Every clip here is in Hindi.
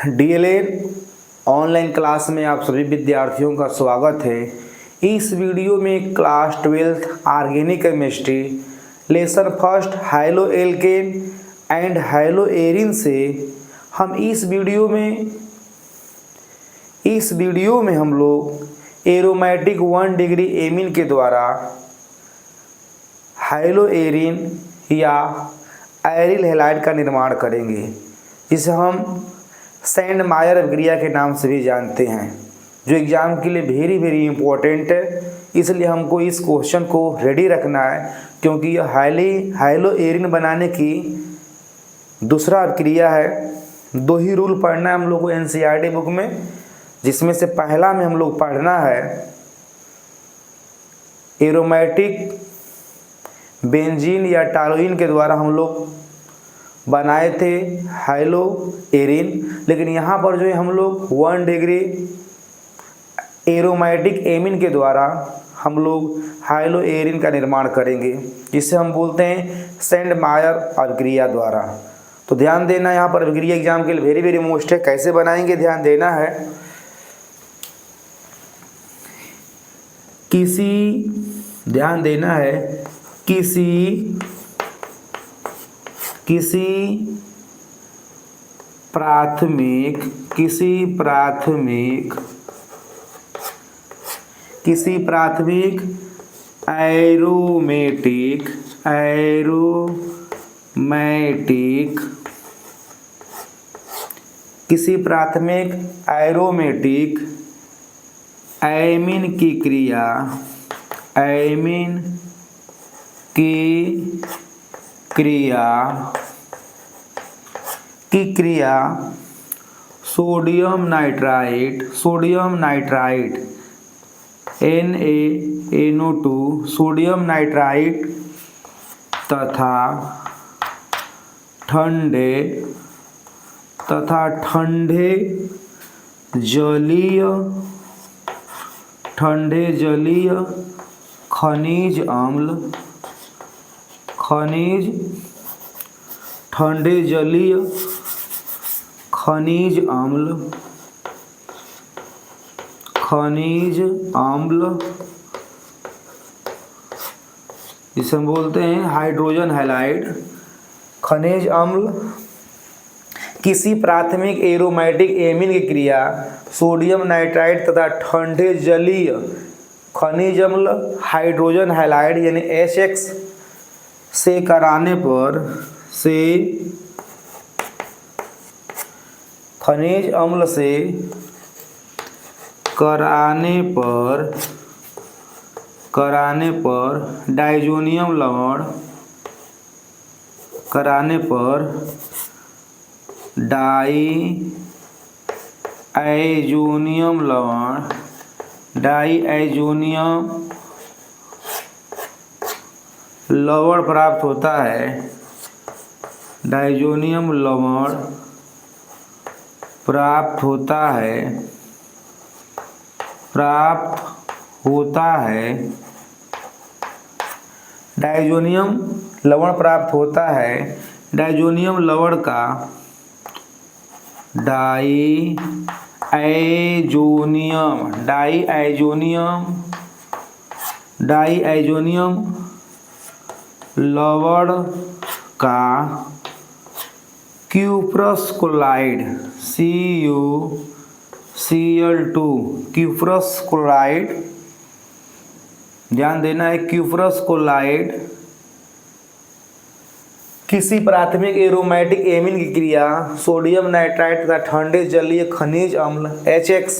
डीएलएड ऑनलाइन क्लास में आप सभी विद्यार्थियों का स्वागत है। इस वीडियो में class 12 organic chemistry lesson first haloalkane and haloarene से हम इस वीडियो में हम लोग एरोमेटिक 1 डिग्री एमीन के द्वारा हाइलो एरिन या एरिल हैलाइड का निर्माण करेंगे, जिसे हम सैंड मायर अभिक्रिया के नाम से भी जानते हैं, जो एग्ज़ाम के लिए वेरी इंपॉर्टेंट है। इसलिए हमको इस क्वेश्चन को रेडी रखना है, क्योंकि यह हाइलो एरिन बनाने की दूसरा अभिक्रिया है। 2 ही रूल पढ़ना है हम लोग को एनसीईआरटी बुक में, जिसमें से पहला में हम लोग पढ़ना है एरोमेटिक बेंजीन या टॉलुइन के द्वारा हम लोग बनाए थे हाइलो एरिन। लेकिन यहाँ पर जो है हम लोग 1 डिग्री एरोमेटिक एमीन के द्वारा हम लोग हाइलो एरिन का निर्माण करेंगे, जिसे हम बोलते हैं सैंड मायर अभिक्रिया द्वारा। तो ध्यान देना, यहाँ पर अभिक्रिया एग्जाम के लिए वेरी मोस्ट है। कैसे बनाएंगे ध्यान देना है। किसी प्राथमिक एरोमेटिक एमीन की क्रिया sodium nitrite NaNO2 sodium nitrite तथा ठंडे जलीय खनिज अम्ल जिसे हम बोलते हैं हाइड्रोजन हैलाइड खनिज अम्ल किसी प्राथमिक एरोमेटिक एमीन की क्रिया सोडियम नाइट्राइट तथा ठंडे जलीय खनिज अम्ल हाइड्रोजन हैलाइड यानी HX से कराने पर खनिज अम्ल से कराने पर डाइजोनियम लवण प्राप्त होता है। डाइजोनियम लवण प्राप्त होता है। डाइजोनियम लवण का डाईआइजोनियम लवण का cuprous chloride CuCl2 cuprous chloride, ध्यान देना है, क्यूप्रस क्लोराइड किसी प्राथमिक एरोमेटिक एमीन की क्रिया सोडियम नाइट्राइट तथा ठंडे जलीय खनिज अम्ल HX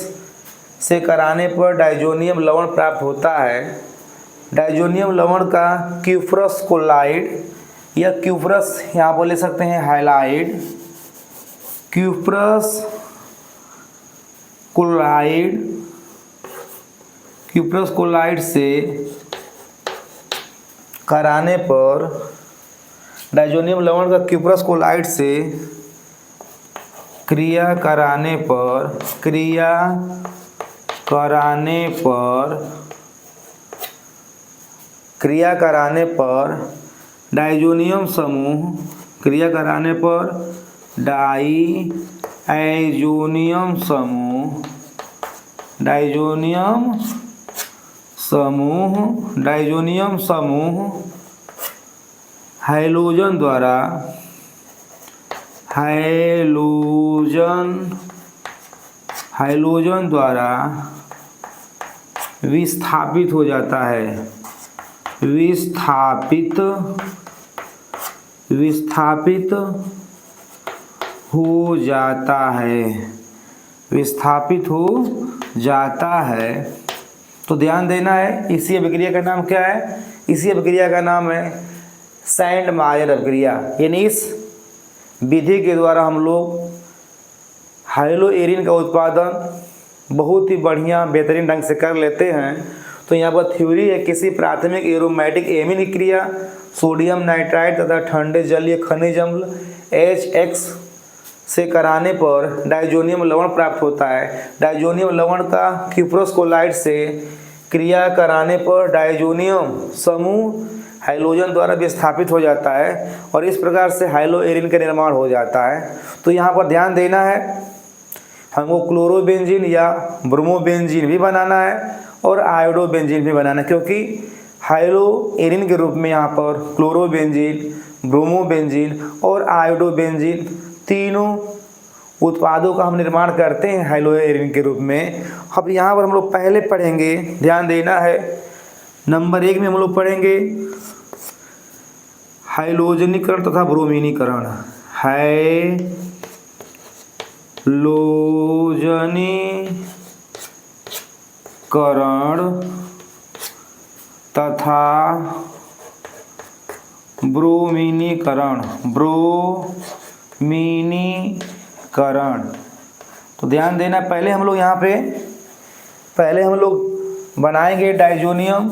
से कराने पर डाइजोनियम लवण प्राप्त होता है। डाइजोनियम लवण का क्यूप्रस क्लोराइड या क्यूप्रस यहाँ बोले सकते हैं हैलाइड, क्यूप्रस क्लोराइड से कराने पर डाइजोनियम लवण का क्यूप्रस क्लोराइड से क्रिया कराने पर डाइजोनियम समूह डाई डायजोनियम समूह, डायजोनियम समूह, डायजोनियम समूह हैलोजन द्वारा, हैलोजन द्वारा विस्थापित हो जाता है, विस्थापित हो जाता है, विस्थापित हो जाता है। तो ध्यान देना है, इसी अभिक्रिया का नाम क्या है? इसी अभिक्रिया का नाम है सैंड मायर अभिक्रिया। यानी इस विधि के द्वारा हम लोग हाइलो एरिन का उत्पादन बहुत ही बढ़िया बेहतरीन ढंग से कर लेते हैं। तो यहाँ पर थ्योरी है, किसी प्राथमिक एरोमेटिक एमीन की क्रिया सोडियम नाइट्राइड तथा ठंडे जलीय खनिज अम्ल HX से कराने पर डायजोनियम लवण प्राप्त होता है। डायजोनियम लवण का क्यूप्रस क्लोराइड से क्रिया कराने पर डायजोनियम समूह हाइलोजन द्वारा विस्थापित हो जाता है और इस प्रकार से हाइलो एरिन का निर्माण हो जाता है। तो यहाँ पर ध्यान देना है, हमको क्लोरोबेंजीन या ब्रोमोबेंजीन भी बनाना है और आयोडोबेंजीन भी बनाना है, क्योंकि हाइलो एरिन के रूप में यहाँ पर क्लोरोबेंजीन, ब्रोमोबेंजीन और आयोडोबेंजीन तीनों उत्पादों का हम निर्माण करते हैं हाइलो एरिन के रूप में। अब यहाँ पर हम लोग पहले पढ़ेंगे, ध्यान देना है, नंबर 1 में हम लोग पढ़ेंगे हाइलोजनीकरण तथा ब्रोमीनीकरण, हाइलोजनीकरण तथा ब्रोमीनीकरण, ब्रोमीनीकरण। तो ध्यान देना, पहले हम लोग यहाँ पे बनाएंगे डायजोनियम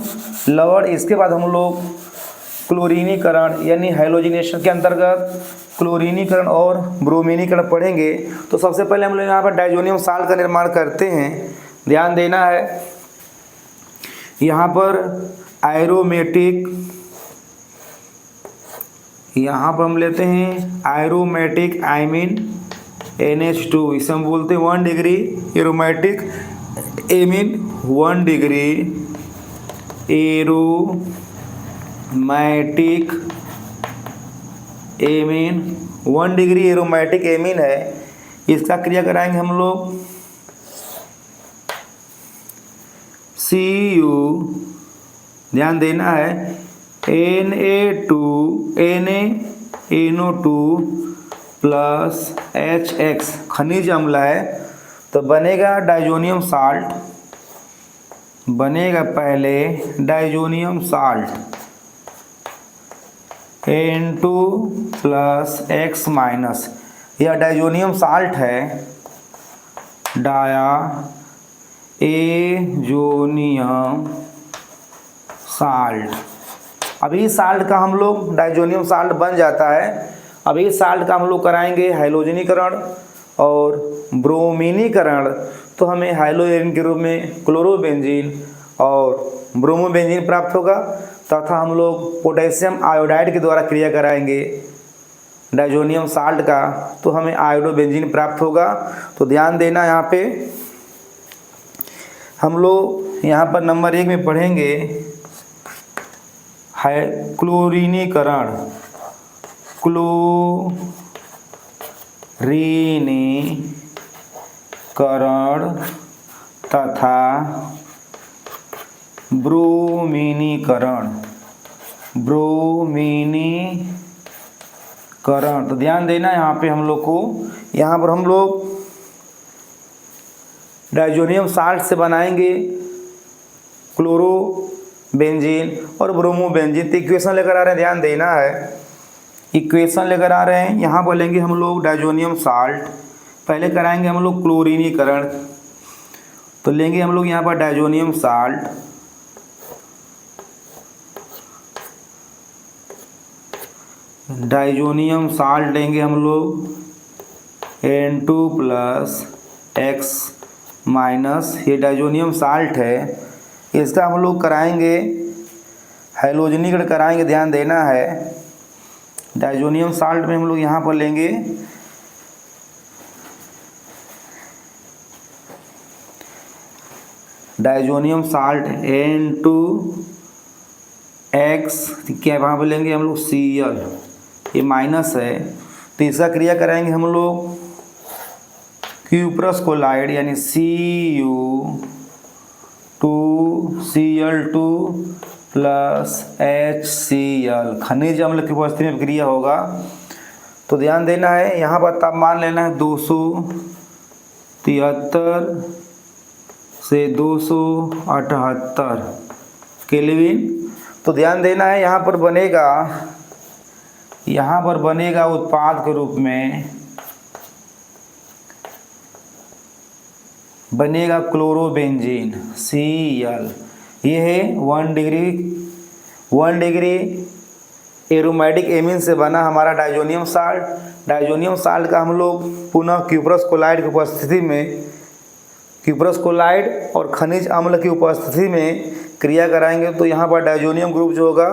लवण, इसके बाद हम लोग क्लोरीनीकरण यानी हाइलोजिनेशन के अंतर्गत क्लोरीनीकरण और ब्रोमीनीकरण पढ़ेंगे। तो सबसे पहले हम लोग यहाँ पर डायजोनियम साल्ट का निर्माण करते हैं। ध्यान देना है, यहाँ पर एरोमेटिक, यहाँ पर हम लेते हैं एरोमेटिक आइमीन NH2, इसे हम बोलते हैं 1 degree aromatic amine, 1 degree aromatic amine, 1 degree aromatic amine है। इसका क्रिया कराएंगे हम लोग Cu, ध्यान देना है, NO2 प्लस HX खनिज अम्ल है, तो बनेगा डायजोनियम साल्ट, बनेगा पहले diazonium salt N2 plus X minus, यह डायजोनियम साल्ट है, डायजोनियम साल्ट। अभी साल्ट का हम लोग डायजोनियम साल्ट बन जाता है। अभी साल्ट का हम लोग कराएंगे हाइलोजनीकरण और ब्रोमीनीकरण, तो हमें हाइलो एरिन के रूप में क्लोरोबेंजीन और ब्रोमोबेंजीन प्राप्त होगा तथा हम लोग पोटेशियम आयोडाइड के द्वारा क्रिया कराएंगे डायजोनियम साल्ट का, तो हमें आयोडोबेंजीन प्राप्त होगा। तो ध्यान देना, यहाँ पे हम लोग यहाँ पर नंबर 1 में पढ़ेंगे क्लोरीनीकरण, क्लोरीनीकरण तथा ब्रोमीनीकरण, ब्रोमीनीकरण। तो ध्यान देना, यहाँ पे हम लोग को, यहाँ पर हम लोग डायजोनियम साल्ट से बनाएंगे क्लोरोबेंजीन और ब्रोमोबेंजीन। तो इक्वेशन लेकर आ रहे हैं, ध्यान देना है, इक्वेशन लेकर आ रहे हैं। यहाँ पर लेंगे हम लोग डायजोनियम साल्ट, पहले कराएंगे हम लोग क्लोरीनीकरण, तो लेंगे हम लोग यहाँ पर डायजोनियम साल्ट, डायजोनियम साल्ट लेंगे हम लोग N2 प्लस X माइनस, ये डायजोनियम साल्ट है, इसका हम लोग कराएंगे हाइलोजनीकरण कराएंगे। ध्यान देना है, डायजोनियम साल्ट में हम लोग यहाँ पर लेंगे डाइजोनियम साल्ट N2X, क्या वहाँ बोलेंगे हम लोग Cl, ये माइनस है, तो इसका क्रिया कराएंगे हम लोग क्यूप्रस कोलाइड यानी Cu2Cl2 प्लस HCl, खनिज अम्ल की उपस्थिति में क्रिया होगा। तो ध्यान देना है, यहाँ पर तापमान लेना है 273 से 278 केल्विन। तो ध्यान देना है, यहाँ पर बनेगा उत्पाद के रूप में बनेगा क्लोरोबेंजीन Cl। ये है 1 डिग्री एरोमेटिक एमीन से बना हमारा डाइजोनियम साल्ट। डाइजोनियम साल्ट का हम लोग पुनः क्यूप्रस कोलाइड की उपस्थिति में, क्यूप्रस कोलाइड और खनिज अम्ल की उपस्थिति में क्रिया कराएंगे, तो यहाँ पर डाइजोनियम ग्रुप जो होगा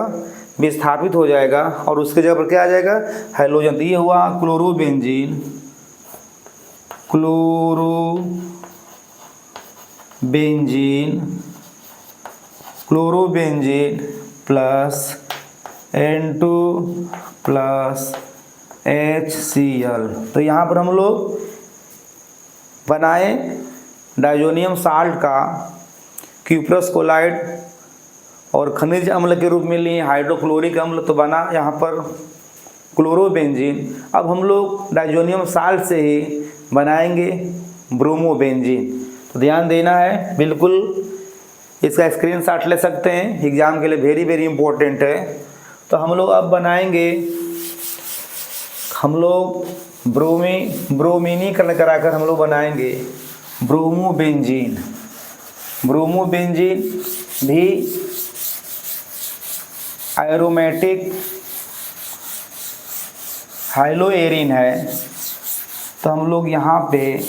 विस्थापित हो जाएगा और उसके जगह पर क्या आ जाएगा, हाइड्रोजन। तो ये हुआ chlorobenzene plus N2 plus HCl। तो यहाँ पर हम लोग बनाए डाइजोनियम साल्ट का क्यूप्रस कोलाइड और खनिज अम्ल के रूप में लिए हाइड्रोक्लोरिक अम्ल, तो बना यहाँ पर क्लोरोबेंजीन। अब हम लोग डाइजोनियम साल्ट से ही बनाएंगे ब्रोमोबेंजीन। तो ध्यान देना है, बिल्कुल इसका स्क्रीनशॉट ले सकते हैं, एग्जाम के लिए वेरी वेरी इंपॉर्टेंट है। तो हम लोग अब बनाएंगे, हम लोग ब्रोमीनीकरण कराकर हम लोग बनाएंगे ब्रोमोबेंजीन। ब्रोमोबेंजीन भी एरोमेटिक हाइलोएरिन है, तो हम लोग यहाँ पे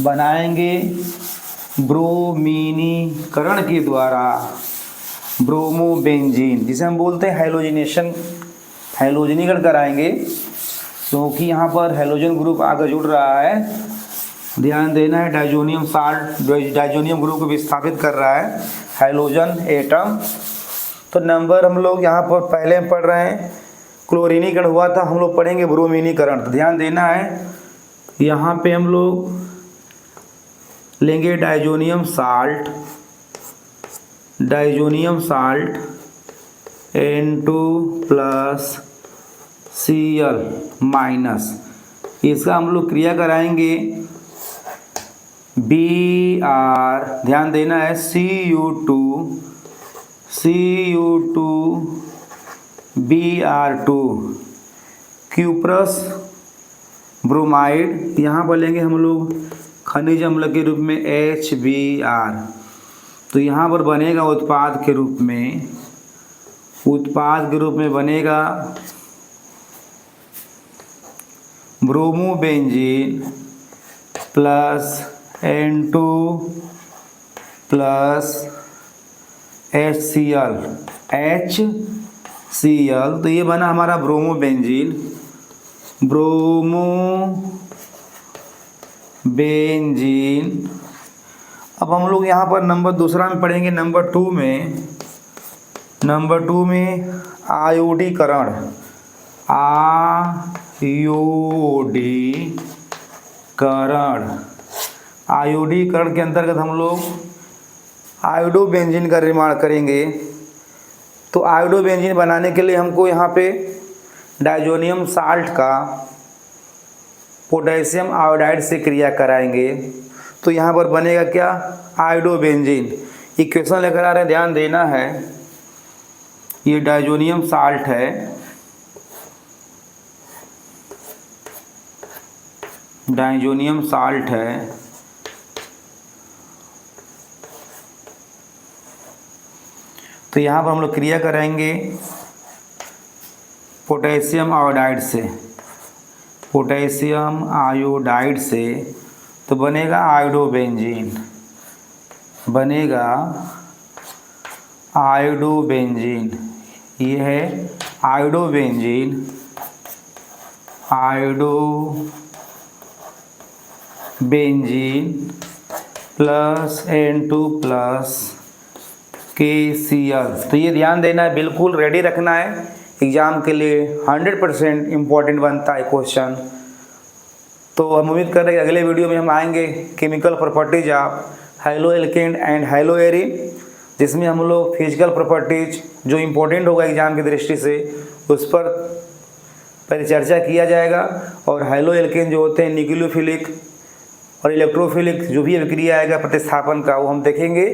बनाएंगे ब्रोमीनीकरण के द्वारा ब्रोमोबेंजीन, जिसे हम बोलते हैं हैलोजनीकरण कराएंगे, क्योंकि यहाँ पर हैलोजन ग्रुप आकर जुड़ रहा है। ध्यान देना है, डाइजोनियम साल्ट डाइजोनियम ग्रुप को विस्थापित कर रहा है हैलोजन एटम। तो नंबर हम लोग यहाँ पर पहले में पढ़ रहे हैं, क्लोरीनीकरण हुआ था, हम लोग पढ़ेंगे ब्रोमीनीकरण। तो ध्यान देना है, यहाँ पे हम लोग लेंगे diazonium salt N2 plus Cl minus, इसका हम लोग क्रिया कराएंगे Br, ध्यान देना है Cu2 Br2 क्यूप्रस ब्रोमाइड, यहाँ पर लेंगे हम लोग खनिज अम्ल के रूप में HBr। तो यहाँ पर बनेगा उत्पाद के रूप में बनेगा bromobenzene plus N2 plus HCl। तो ये बना हमारा ब्रोमोबेंजीन। अब हम लोग यहाँ पर नंबर दूसरा में पढ़ेंगे, नंबर टू में आयोडीकरण के अंतर्गत हम लोग आयोडोबेंजीन का निर्माण करेंगे। तो आयोडोबेंजीन बनाने के लिए हमको यहाँ पे डाइजोनियम साल्ट का पोटेशियम आयोडाइड से क्रिया कराएंगे। तो यहाँ पर बनेगा क्या, आयोडोबेंजीन। इक्वेशन लेकर आ रहे हैं, ध्यान देना है, ये डाइजोनियम साल्ट है, तो यहाँ पर हम लोग क्रिया करेंगे पोटेशियम आयोडाइड से, तो बनेगा आयोडोबेंजीन, ये है iodobenzene plus N2 plus KCl। तो ये ध्यान देना है, बिल्कुल रेडी रखना है, एग्जाम के लिए 100% इम्पोर्टेंट बनता है क्वेश्चन। तो हम उम्मीद कर रहे हैं कि अगले वीडियो में हम आएंगे chemical properties of haloalkane and haloarene, जिसमें हम लोग फिजिकल प्रॉपर्टीज जो इम्पोर्टेंट होगा एग्जाम की दृष्टि से उस पर परिचर्चा किया जाएगा, और हैलो एल्केन जो होते हैं न्यूक्लियोफिलिक और इलेक्ट्रोफिलिक जो भी अभिक्रिया आएगा प्रतिस्थापन का वो हम देखेंगे।